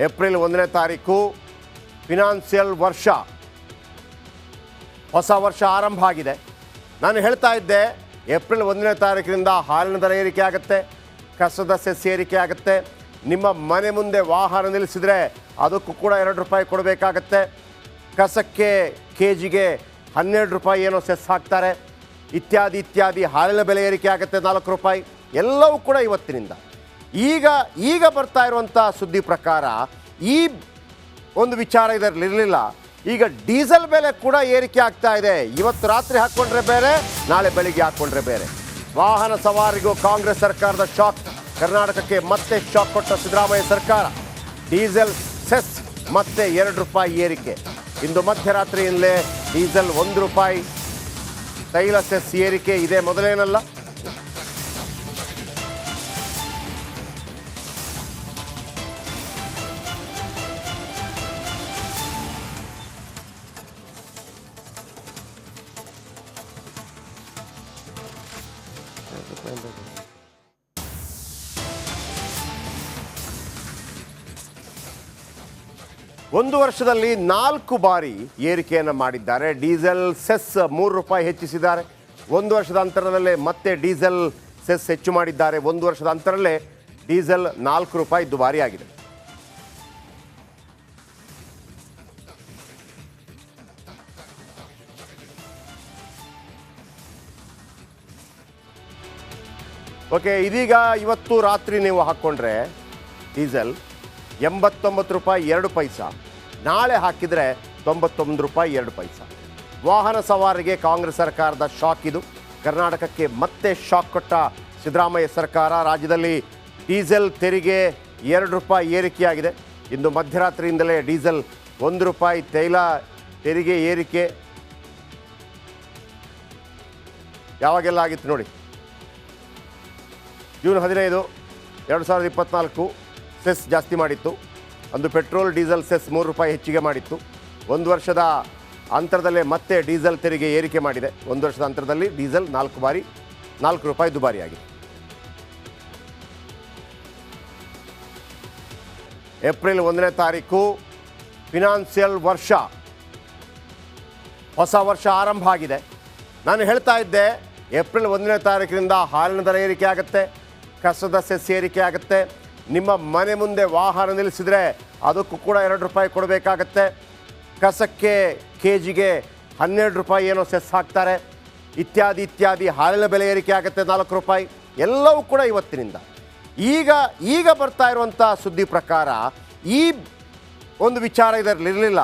April 1ನೇ ತಾರೀಕು financial ವರ್ಷ, ಹೊಸ ವರ್ಷ ಆರಂಭ ಆಗಿದೆ. ನಾನು ಹೇಳ್ತಾ ಇದ್ದೆ ಏಪ್ರಿಲ್ 1ನೇ ತಾರೀಕಿನಿಂದ ಹಾಲಿನ ದರ ಏರಿಕೆ ಆಗುತ್ತೆ, ಕಸದ ಸೆಸ್ ಏರಿಕೆ ಆಗುತ್ತೆ, ನಿಮ್ಮ ಮನೆ ಮುಂದೆ ವಾಹನ ನಿಲ್ಲಿಸಿದರೆ ಅದಕ್ಕೂ ಕೂಡ 2 ರೂಪಾಯಿ ಕೊಡಬೇಕಾಗತ್ತೆ, ಕಸಕ್ಕೆ ಕೆಜಿಗೆ 12 ರೂಪಾಯಿ ಏನೋ ಸೆಸ್ ಹಾಕ್ತಾರೆ, ಇತ್ಯಾದಿ ಇತ್ಯಾದಿ. ಹಾಲಿನ ಬೆಲೆ ಏರಿಕೆ ಆಗುತ್ತೆ 4 ರೂಪಾಯಿ. ಎಲ್ಲವೂ ಕೂಡ ಇವತ್ತಿನಿಂದ. ಈಗ ಬರ್ತಾ ಇರುವಂಥ ಸುದ್ದಿ ಪ್ರಕಾರ ಈ ಒಂದು ವಿಚಾರ ಇದರಲ್ಲಿರಲಿಲ್ಲ. ಈಗ ಡೀಸೆಲ್ ಬೆಲೆ ಕೂಡ ಏರಿಕೆ ಆಗ್ತಾ ಇದೆ. ಇವತ್ತು ರಾತ್ರಿ ಹಾಕ್ಕೊಂಡ್ರೆ ಬೇರೆ, ನಾಳೆ ಬೆಳಿಗ್ಗೆ ಹಾಕ್ಕೊಂಡ್ರೆ ಬೇರೆ. ವಾಹನ ಸವಾರಿಗೂ ಕಾಂಗ್ರೆಸ್ ಸರ್ಕಾರದ ಶಾಕ್. ಕರ್ನಾಟಕಕ್ಕೆ ಮತ್ತೆ ಶಾಕ್ ಕೊಟ್ಟ ಸಿದ್ದರಾಮಯ್ಯ ಸರ್ಕಾರ. ಡೀಸೆಲ್ ಸೆಸ್ ಮತ್ತೆ 2 ರೂಪಾಯಿ ಏರಿಕೆ. ಇಂದು ಮಧ್ಯರಾತ್ರಿಯಿಂದಲೇ ಡೀಸೆಲ್ 1 ರೂಪಾಯಿ, ತೈಲ ಸೆಸ್ ಏರಿಕೆ ಇದೆ ಮೊದಲೇನಲ್ಲ. ಒಂದು ವರ್ಷದಲ್ಲಿ 4 ಬಾರಿ ಏರಿಕೆಯನ್ನು ಮಾಡಿದ್ದಾರೆ. ಡೀಸೆಲ್ ಸೆಸ್ 3 ರೂಪಾಯಿ ಹೆಚ್ಚಿಸಿದ್ದಾರೆ. 1 ವರ್ಷದ ಅಂತರದಲ್ಲೇ ಮತ್ತೆ ಡೀಸೆಲ್ ಸೆಸ್ ಹೆಚ್ಚು ಮಾಡಿದ್ದಾರೆ. 1 ವರ್ಷದ ಅಂತರಲ್ಲೇ ಡೀಸೆಲ್ 4 ರೂಪಾಯಿ ದುಬಾರಿ ಆಗಿದೆ. ಓಕೆ, ಇದೀಗ ಇವತ್ತು ರಾತ್ರಿ ನೀವು ಹಾಕ್ಕೊಂಡ್ರೆ ಡೀಸೆಲ್ 89 ರೂಪಾಯಿ 2 ಪೈಸಾ, ನಾಳೆ ಹಾಕಿದರೆ 99 ರೂಪಾಯಿ 2 ಪೈಸಾ. ವಾಹನ ಸವಾರಿಗೆ ಕಾಂಗ್ರೆಸ್ ಸರ್ಕಾರದ ಶಾಕ್ ಇದು. ಕರ್ನಾಟಕಕ್ಕೆ ಮತ್ತೆ ಶಾಕ್ ಕೊಟ್ಟ ಸಿದ್ದರಾಮಯ್ಯ ಸರ್ಕಾರ. ರಾಜ್ಯದಲ್ಲಿ ಡೀಸೆಲ್ ತೆರಿಗೆ 2 ರೂಪಾಯಿ ಏರಿಕೆಯಾಗಿದೆ. ಇಂದು ಮಧ್ಯರಾತ್ರಿಯಿಂದಲೇ ಡೀಸೆಲ್ 1 ರೂಪಾಯಿ, ತೈಲ ತೆರಿಗೆ ಏರಿಕೆ ಯಾವಾಗೆಲ್ಲ ಆಗಿತ್ತು ನೋಡಿ. ಜೂನ್ 15, 2024 ಸೆಸ್ ಜಾಸ್ತಿ ಮಾಡಿತ್ತು. ಅಂದು ಪೆಟ್ರೋಲ್ ಡೀಸೆಲ್ ಸೆಸ್ 3 ರೂಪಾಯಿ ಹೆಚ್ಚಿಗೆ ಮಾಡಿತ್ತು. 1 ವರ್ಷದ ಅಂತರದಲ್ಲೇ ಮತ್ತೆ ಡೀಸೆಲ್ ತೆರಿಗೆ ಏರಿಕೆ ಮಾಡಿದೆ. 1 ವರ್ಷದ ಅಂತರದಲ್ಲಿ ಡೀಸೆಲ್ 4 ರೂಪಾಯಿ ದುಬಾರಿಯಾಗಿದೆ. ಏಪ್ರಿಲ್ 1ನೇ ತಾರೀಕು ಫಿನಾನ್ಷಿಯಲ್ ವರ್ಷ, ಹೊಸ ವರ್ಷ ಆರಂಭ ಆಗಿದೆ. ನಾನು ಹೇಳ್ತಾ ಇದ್ದೆ ಏಪ್ರಿಲ್ 1ನೇ ತಾರೀಕಿನಿಂದ ಹಾಲಿನ ದರ ಏರಿಕೆ ಆಗುತ್ತೆ, ಕಸದ ಸೆಸ್ ಏರಿಕೆ ಆಗುತ್ತೆ, ನಿಮ್ಮ ಮನೆ ಮುಂದೆ ವಾಹನ ನಿಲ್ಲಿಸಿದರೆ ಅದಕ್ಕೂ ಕೂಡ 2 ರೂಪಾಯಿ ಕೊಡಬೇಕಾಗತ್ತೆ, ಕಸಕ್ಕೆ ಕೆಜಿಗೆ 12 ರೂಪಾಯಿ ಏನೋ ಸೆಸ್ ಹಾಕ್ತಾರೆ, ಇತ್ಯಾದಿ ಇತ್ಯಾದಿ. ಹಾಲಿನ ಬೆಲೆ ಏರಿಕೆ ಆಗುತ್ತೆ 4 ರೂಪಾಯಿ. ಎಲ್ಲವೂ ಕೂಡ ಇವತ್ತಿನಿಂದ. ಈಗ ಬರ್ತಾ ಇರುವಂಥ ಸುದ್ದಿ ಪ್ರಕಾರ ಈ ಒಂದು ವಿಚಾರ ಇದರಲ್ಲಿರಲಿಲ್ಲ.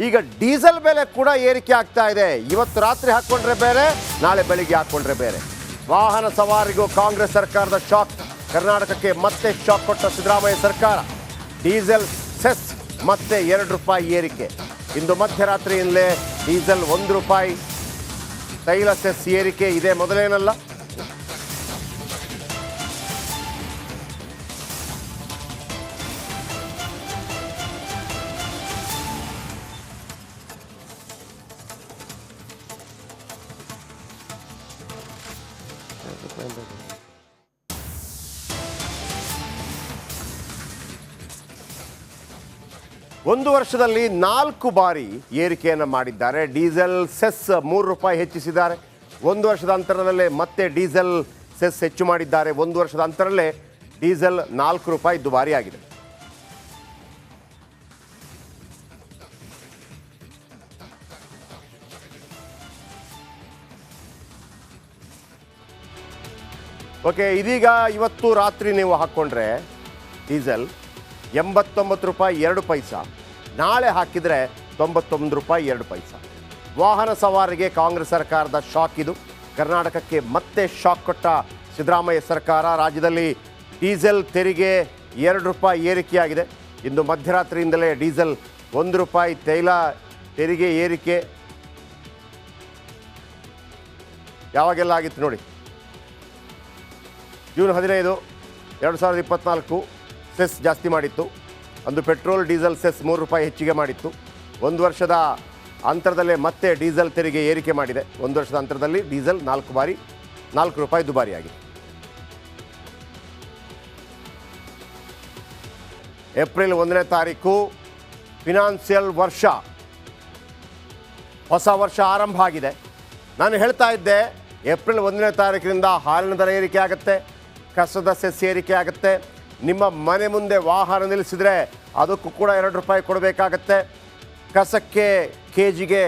ಈಗ ಡೀಸೆಲ್ ಬೆಲೆ ಕೂಡ ಏರಿಕೆ ಆಗ್ತಾ ಇದೆ. ಇವತ್ತು ರಾತ್ರಿ ಹಾಕ್ಕೊಂಡ್ರೆ ಬೇರೆ, ನಾಳೆ ಬೆಳಿಗ್ಗೆ ಹಾಕ್ಕೊಂಡ್ರೆ ಬೇರೆ. ವಾಹನ ಸವಾರಿಗೂ ಕಾಂಗ್ರೆಸ್ ಸರ್ಕಾರದ ಶಾಕ್. ಕರ್ನಾಟಕಕ್ಕೆ ಮತ್ತೆ ಶಾಕ್ ಕೊಟ್ಟ ಸಿದ್ದರಾಮಯ್ಯ ಸರ್ಕಾರ. ಡೀಸೆಲ್ ಸೆಸ್ ಮತ್ತೆ 2 ರೂಪಾಯಿ ಏರಿಕೆ. ಇಂದು ಮಧ್ಯರಾತ್ರಿಯಿಂದಲೇ ಡೀಸೆಲ್ 1 ರೂಪಾಯಿ, ತೈಲ ಸೆಸ್ ಏರಿಕೆ ಇದೆ ಮೊದಲೇನಲ್ಲ. ಒಂದು ವರ್ಷದಲ್ಲಿ 4 ಬಾರಿ ಏರಿಕೆಯನ್ನು ಮಾಡಿದ್ದಾರೆ. ಡೀಸೆಲ್ ಸೆಸ್ 3 ರೂಪಾಯಿ ಹೆಚ್ಚಿಸಿದ್ದಾರೆ. 1 ವರ್ಷದ ಅಂತರದಲ್ಲೇ ಮತ್ತೆ ಡೀಸೆಲ್ ಸೆಸ್ ಹೆಚ್ಚು ಮಾಡಿದ್ದಾರೆ. 1 ವರ್ಷದ ಅಂತರಲ್ಲೇ ಡೀಸೆಲ್ 4 ರೂಪಾಯಿ ದುಬಾರಿ ಆಗಿದೆ. ಓಕೆ, ಇದೀಗ ಇವತ್ತು ರಾತ್ರಿ ನೀವು ಹಾಕ್ಕೊಂಡ್ರೆ ಡೀಸೆಲ್ 89 ರೂಪಾಯಿ 2 ಪೈಸಾ, ನಾಳೆ ಹಾಕಿದರೆ 99 ರೂಪಾಯಿ 2 ಪೈಸಾ. ವಾಹನ ಸವಾರಿಗೆ ಕಾಂಗ್ರೆಸ್ ಸರ್ಕಾರದ ಶಾಕ್ ಇದು. ಕರ್ನಾಟಕಕ್ಕೆ ಮತ್ತೆ ಶಾಕ್ ಕೊಟ್ಟ ಸಿದ್ದರಾಮಯ್ಯ ಸರ್ಕಾರ. ರಾಜ್ಯದಲ್ಲಿ ಡೀಸೆಲ್ ತೆರಿಗೆ 2 ರೂಪಾಯಿ ಏರಿಕೆಯಾಗಿದೆ. ಇಂದು ಮಧ್ಯರಾತ್ರಿಯಿಂದಲೇ ಡೀಸೆಲ್ 1 ರೂಪಾಯಿ, ತೈಲ ತೆರಿಗೆ ಏರಿಕೆ ಯಾವಾಗೆಲ್ಲ ಆಗಿತ್ತು ನೋಡಿ. ಜೂನ್ 15, 2024 ಸೆಸ್ ಜಾಸ್ತಿ ಮಾಡಿತ್ತು. ಅಂದು ಪೆಟ್ರೋಲ್ ಡೀಸೆಲ್ ಸೆಸ್ 3 ರೂಪಾಯಿ ಹೆಚ್ಚಿಗೆ ಮಾಡಿತ್ತು. 1 ವರ್ಷದ ಅಂತರದಲ್ಲೇ ಮತ್ತೆ ಡೀಸೆಲ್ ತೆರಿಗೆ ಏರಿಕೆ ಮಾಡಿದೆ. 1 ವರ್ಷದ ಅಂತರದಲ್ಲಿ ಡೀಸೆಲ್ 4 ರೂಪಾಯಿ ದುಬಾರಿಯಾಗಿದೆ. ಏಪ್ರಿಲ್ 1ನೇ ತಾರೀಕು ಫಿನಾನ್ಷಿಯಲ್ ವರ್ಷ, ಹೊಸ ವರ್ಷ ಆರಂಭ ಆಗಿದೆ. ನಾನು ಹೇಳ್ತಾ ಇದ್ದೆ ಏಪ್ರಿಲ್ 1ನೇ ತಾರೀಕಿನಿಂದ ಹಾಲಿನ ದರ ಏರಿಕೆ ಆಗುತ್ತೆ, ಕಸದ ಸೆಸ್ ಏರಿಕೆ ಆಗುತ್ತೆ. ನಿಮ್ಮ ಮನೆ ಮುಂದೆ ವಾಹನ ನಿಲ್ಲಿಸಿದರೆ ಅದಕ್ಕೂ ಕೂಡ 2 ರೂಪಾಯಿ ಕೊಡಬೇಕಾಗತ್ತೆ. ಕಸಕ್ಕೆ ಕೆಜಿಗೆ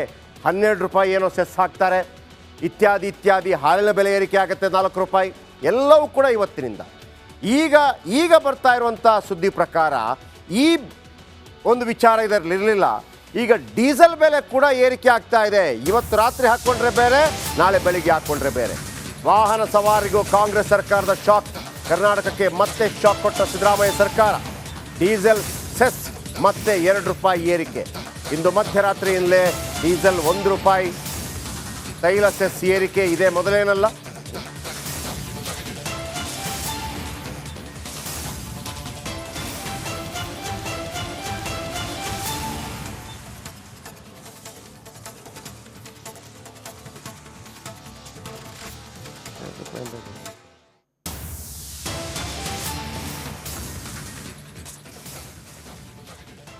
12 ರೂಪಾಯಿ ಏನೋ ಸೆಸ್ ಹಾಕ್ತಾರೆ. ಇತ್ಯಾದಿ ಇತ್ಯಾದಿ. ಹಾಲಿನ ಬೆಲೆ ಏರಿಕೆ ಆಗುತ್ತೆ 4 ರೂಪಾಯಿ. ಎಲ್ಲವೂ ಕೂಡ ಇವತ್ತಿನಿಂದ. ಈಗ ಬರ್ತಾ ಇರುವಂಥ ಸುದ್ದಿ ಪ್ರಕಾರ ಈ ಒಂದು ವಿಚಾರ ಇದರಲ್ಲಿ ಇರಲಿಲ್ಲ. ಈಗ ಡೀಸೆಲ್ ಬೆಲೆ ಕೂಡ ಏರಿಕೆ ಆಗ್ತಾ ಇದೆ. ಇವತ್ತು ರಾತ್ರಿ ಹಾಕ್ಕೊಂಡ್ರೆ ಬೇರೆ, ನಾಳೆ ಬೆಳಿಗ್ಗೆ ಹಾಕ್ಕೊಂಡ್ರೆ ಬೇರೆ. ವಾಹನ ಸವಾರಿಗೂ ಕಾಂಗ್ರೆಸ್ ಸರ್ಕಾರದ ಶಾಕ್. ಕರ್ನಾಟಕಕ್ಕೆ ಮತ್ತೆ ಶಾಕ್ ಕೊಟ್ಟ ಸಿದ್ದರಾಮಯ್ಯ ಸರ್ಕಾರ. ಡೀಸೆಲ್ ಸೆಸ್ ಮತ್ತೆ 2 ರೂಪಾಯಿ ಏರಿಕೆ. ಇಂದು ಮಧ್ಯರಾತ್ರಿಯಿಂದಲೇ ಡೀಸೆಲ್ 1 ರೂಪಾಯಿ, ತೈಲ ಸೆಸ್ ಏರಿಕೆ ಇದೆ ಮೊದಲೇನಲ್ಲ.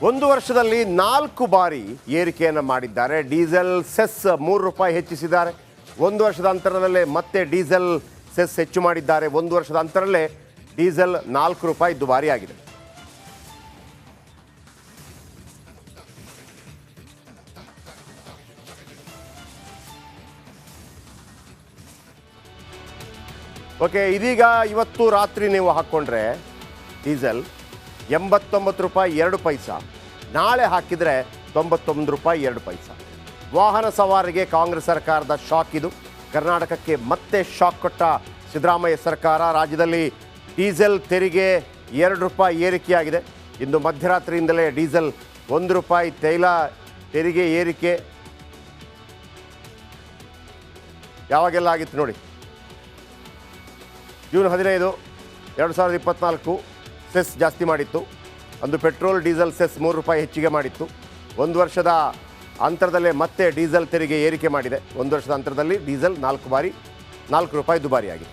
ಒಂದು ವರ್ಷದಲ್ಲಿ 4 ಬಾರಿ ಏರಿಕೆಯನ್ನು ಮಾಡಿದ್ದಾರೆ. ಡೀಸೆಲ್ ಸೆಸ್ 3 ರೂಪಾಯಿ ಹೆಚ್ಚಿಸಿದ್ದಾರೆ. ಒಂದು ವರ್ಷದ ಅಂತರದಲ್ಲೇ ಮತ್ತೆ ಡೀಸೆಲ್ ಸೆಸ್ ಹೆಚ್ಚು ಮಾಡಿದ್ದಾರೆ. ಒಂದು ವರ್ಷದ ಅಂತರಲ್ಲೇ ಡೀಸೆಲ್ 4 ರೂಪಾಯಿ ದುಬಾರಿ ಆಗಿದೆ. ಓಕೆ, ಇದೀಗ ಇವತ್ತು ರಾತ್ರಿ ನೀವು ಹಾಕ್ಕೊಂಡ್ರೆ ಡೀಸೆಲ್ 89 ರೂಪಾಯಿ 2 ಪೈಸಾ, ನಾಳೆ ಹಾಕಿದರೆ 99 ರೂಪಾಯಿ 2 ಪೈಸಾ. ವಾಹನ ಸವಾರಿಗೆ ಕಾಂಗ್ರೆಸ್ ಸರ್ಕಾರದ ಶಾಕ್ ಇದು. ಕರ್ನಾಟಕಕ್ಕೆ ಮತ್ತೆ ಶಾಕ್ ಕೊಟ್ಟ ಸಿದ್ದರಾಮಯ್ಯ ಸರ್ಕಾರ. ರಾಜ್ಯದಲ್ಲಿ ಡೀಸೆಲ್ ತೆರಿಗೆ 2 ರೂಪಾಯಿ ಏರಿಕೆಯಾಗಿದೆ. ಇಂದು ಮಧ್ಯರಾತ್ರಿಯಿಂದಲೇ ಡೀಸೆಲ್ 1 ರೂಪಾಯಿ, ತೈಲ ತೆರಿಗೆ ಏರಿಕೆ ಯಾವಾಗೆಲ್ಲ ಆಗಿತ್ತು ನೋಡಿ. ಜೂನ್ 15, 2024 ಸೆಸ್ ಜಾಸ್ತಿ ಮಾಡಿತ್ತು. ಅಂದು ಪೆಟ್ರೋಲ್ ಡೀಸೆಲ್ ಸೆಸ್ 3 ರೂಪಾಯಿ ಹೆಚ್ಚಿಗೆ ಮಾಡಿತ್ತು. ಒಂದು ವರ್ಷದ ಅಂತರದಲ್ಲೇ ಮತ್ತೆ ಡೀಸೆಲ್ ತೆರಿಗೆ ಏರಿಕೆ ಮಾಡಿದೆ. ಒಂದು ವರ್ಷದ ಅಂತರದಲ್ಲಿ ಡೀಸೆಲ್ 4 ರೂಪಾಯಿ ದುಬಾರಿಯಾಗಿದೆ.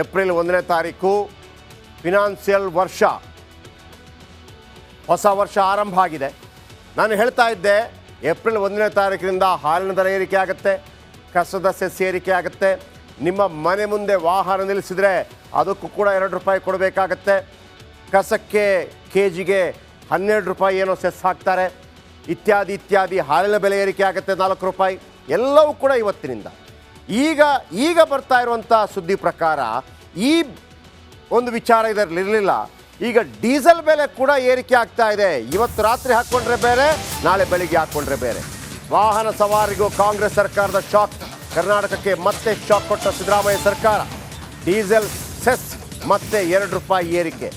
ಏಪ್ರಿಲ್ 1ನೇ ತಾರೀಕು ಫಿನಾನ್ಷಿಯಲ್ ವರ್ಷ, ಹೊಸ ವರ್ಷ ಆರಂಭ ಆಗಿದೆ. ನಾನು ಹೇಳ್ತಾ ಇದ್ದೆ ಏಪ್ರಿಲ್ 1ನೇ ತಾರೀಕಿನಿಂದ ಹಾಲಿನ ದರ ಏರಿಕೆ ಆಗುತ್ತೆ, ಕಸದ ಸೆಸ್ ಏರಿಕೆ ಆಗುತ್ತೆ. ನಿಮ್ಮ ಮನೆ ಮುಂದೆ ವಾಹನ ನಿಲ್ಲಿಸಿದರೆ ಅದಕ್ಕೂ ಕೂಡ 2 ರೂಪಾಯಿ ಕೊಡಬೇಕಾಗತ್ತೆ. ಕಸಕ್ಕೆ ಕೆಜಿಗೆ 12 ರೂಪಾಯಿ ಏನೋ ಸೆಸ್ ಹಾಕ್ತಾರೆ. ಇತ್ಯಾದಿ ಇತ್ಯಾದಿ. ಹಾಲಿನ ಬೆಲೆ ಏರಿಕೆ ಆಗುತ್ತೆ 4 ರೂಪಾಯಿ. ಎಲ್ಲವೂ ಕೂಡ ಇವತ್ತಿನಿಂದ. ಈಗ ಬರ್ತಾ ಇರುವಂಥ ಸುದ್ದಿ ಪ್ರಕಾರ ಈ ಒಂದು ವಿಚಾರ ಇದರಲ್ಲಿ ಇರಲಿಲ್ಲ. ಈಗ ಡೀಸೆಲ್ ಬೆಲೆ ಕೂಡ ಏರಿಕೆ ಆಗ್ತಾ ಇದೆ. ಇವತ್ತು ರಾತ್ರಿ ಹಾಕ್ಕೊಂಡ್ರೆ ಬೇರೆ, ನಾಳೆ ಬೆಳಿಗ್ಗೆ ಹಾಕ್ಕೊಂಡ್ರೆ ಬೇರೆ. ವಾಹನ ಸವಾರಿಗೂ ಕಾಂಗ್ರೆಸ್ ಸರ್ಕಾರದ ಶಾಕ್. ಕರ್ನಾಟಕಕ್ಕೆ ಮತ್ತೆ ಶಾಕ್ ಕೊಟ್ಟ ಸಿದ್ದರಾಮಯ್ಯ ಸರ್ಕಾರ. ಡೀಸೆಲ್ ಸೆಸ್ ಮತ್ತೆ 2 ರೂಪಾಯಿ ಏರಿಕೆ.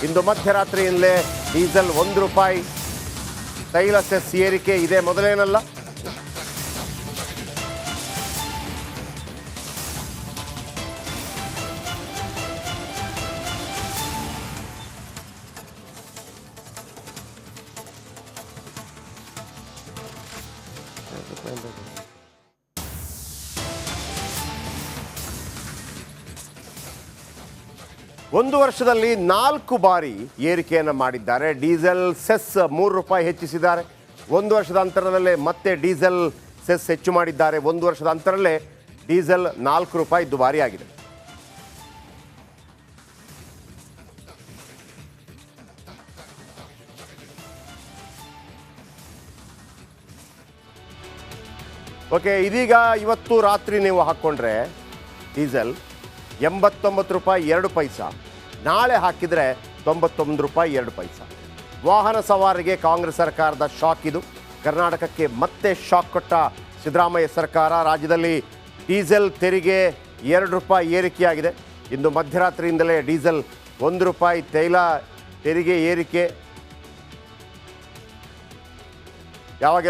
ಇಂದು ಮಧ್ಯರಾತ್ರಿಯಿಂದಲೇ ಡೀಸೆಲ್ 1 ರೂಪಾಯಿ, ತೈಲ ಸೆಸ್ ಏರಿಕೆ ಇದೆ ಮೊದಲೇನಲ್ಲ. ಒಂದು ವರ್ಷದಲ್ಲಿ 4 ಬಾರಿ ಏರಿಕೆಯನ್ನು ಮಾಡಿದ್ದಾರೆ. ಡೀಸೆಲ್ ಸೆಸ್ 3 ರೂಪಾಯಿ ಹೆಚ್ಚಿಸಿದ್ದಾರೆ. ಒಂದು ವರ್ಷದ ಅಂತರದಲ್ಲೇ ಮತ್ತೆ ಡೀಸೆಲ್ ಸೆಸ್ ಹೆಚ್ಚು ಮಾಡಿದ್ದಾರೆ. ಒಂದು ವರ್ಷದ ಅಂತರಲ್ಲೇ ಡೀಸೆಲ್ 4 ರೂಪಾಯಿ ದುಬಾರಿ ಆಗಿದೆ. ಓಕೆ, ಇದೀಗ ಇವತ್ತು ರಾತ್ರಿ ನೀವು ಹಾಕ್ಕೊಂಡ್ರೆ ಡೀಸೆಲ್ 89 ರೂಪಾಯಿ 2 ಪೈಸಾ, ನಾಳೆ ಹಾಕಿದರೆ 99 ರೂಪಾಯಿ 2 ಪೈಸಾ. ವಾಹನ ಸವಾರಿಗೆ ಕಾಂಗ್ರೆಸ್ ಸರ್ಕಾರದ ಶಾಕ್ ಇದು. ಕರ್ನಾಟಕಕ್ಕೆ ಮತ್ತೆ ಶಾಕ್ ಕೊಟ್ಟ ಸಿದ್ದರಾಮಯ್ಯ ಸರ್ಕಾರ. ರಾಜ್ಯದಲ್ಲಿ ಡೀಸೆಲ್ ತೆರಿಗೆ 2 ರೂಪಾಯಿ ಏರಿಕೆಯಾಗಿದೆ. ಇಂದು ಮಧ್ಯರಾತ್ರಿಯಿಂದಲೇ ಡೀಸೆಲ್ 1 ರೂಪಾಯಿ, ತೈಲ ತೆರಿಗೆ ಏರಿಕೆ ಯಾವಾಗ